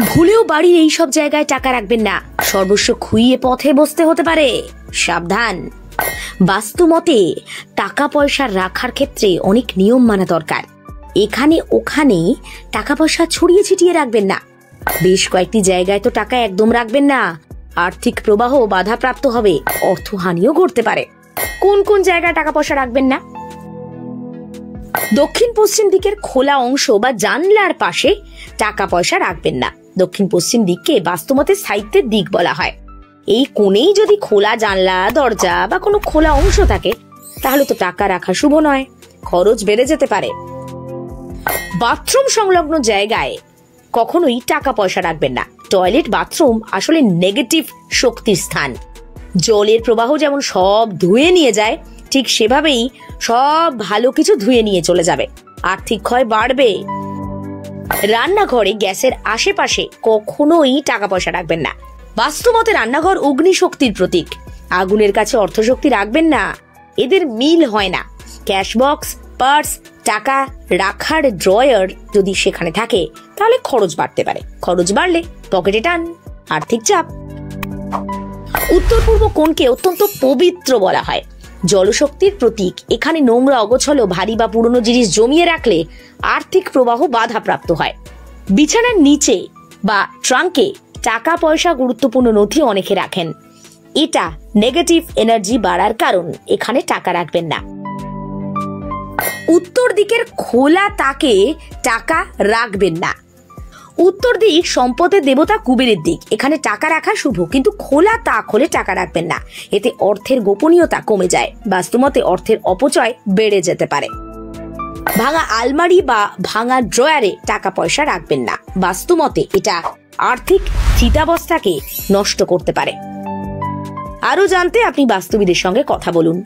ভুলেও বাড়ির এইসব জায়গায় টাকা রাখবেন না, সর্বস্ব খুইয়ে পথে বসতে হতে পারে, সাবধান। বাস্তু মতে টাকা পয়সা রাখার ক্ষেত্রে অনেক নিয়ম মানা দরকার। এখানে ওখানে টাকা পয়সা ছড়িয়ে ছিটিয়ে রাখবেন না। বেশ কয়েকটি জায়গায় তো টাকা একদম রাখবেন না, আর্থিক প্রবাহ বাধাপ্রাপ্ত হবে, অর্থহানিও ঘটতে পারে। কোন কোন জায়গায় টাকা পয়সা রাখবেন না? দক্ষিণ পশ্চিম দিকের খোলা অংশ বা জানলার পাশে টাকা পয়সা রাখবেন না। দক্ষিণ পশ্চিম দিককে বাস্তুমতে স্থায়িত্বের দিক বলা হয়। এই কোণেই যদি খোলা জানলা, দরজা বা কোনো খোলা অংশ থাকে তাহলে তো টাকা রাখা শুভ নয়, খরচ বেড়ে যেতে পারে। বাথরুম সংলগ্ন জায়গায় কখনোই টাকা পয়সা রাখবেন না। টয়লেট, বাথরুম আসলে নেগেটিভ শক্তির স্থান। জলের প্রবাহ যেমন সব ধুয়ে নিয়ে যায়, ঠিক সেভাবেই সব ভালো কিছু ধুয়ে নিয়ে চলে যাবে, আর্থিক ক্ষয় বাড়বে। রান্নাঘরে গ্যাসের আশেপাশে কখনোই টাকা পয়সা রাখবেন না। বাস্তুমতে রান্নাঘর অগ্নি শক্তির প্রতীক, আগুনের কাছে অর্থশক্তি রাখবেন না, এদের মিল হয় না। ক্যাশ বক্স, পার্স, টাকা রাখার ড্রয়ার যদি সেখানে থাকে তাহলে খরচ বাড়তে পারে, খরচ বাড়লে পকেটে টান, আর্থিক চাপ। উত্তর পূর্ব কোণকে অত্যন্ত পবিত্র বলা হয়, জলশক্তির প্রতীক। এখানে নোংরা, অগোছালো, ভারী বা পুরনো জিনিস জমিয়ে রাখলে আর্থিক প্রবাহ বাধাপ্রাপ্ত হয়। বিছানার নিচে বা ট্রাঙ্কে টাকা পয়সা, গুরুত্বপূর্ণ নথি অনেকে রাখেন, এটা নেগেটিভ এনার্জি বাড়ার কারণ, এখানে টাকা রাখবেন না। উত্তর দিকের খোলা তাকে টাকা রাখবেন না। উত্তর দিক সম্পদের দেবতা কুবেরের দিক, এখানে টাকা রাখা শুভ, কিন্তু খোলা তাক হলে টাকা রাখবেন না, এতে অর্থের গোপনীয়তা কমে যায়। বাস্তুমতে অর্থের অপচয় বেড়ে যেতে পারে। ভাঙা আলমারি বা ভাঙা ড্রয়ারে টাকা পয়সা রাখবেন না, বাস্তুমতে এটা আর্থিক স্থিতাবস্থাকে নষ্ট করতে পারে। আরো জানতে আপনি বাস্তুবিদের সঙ্গে কথা বলুন।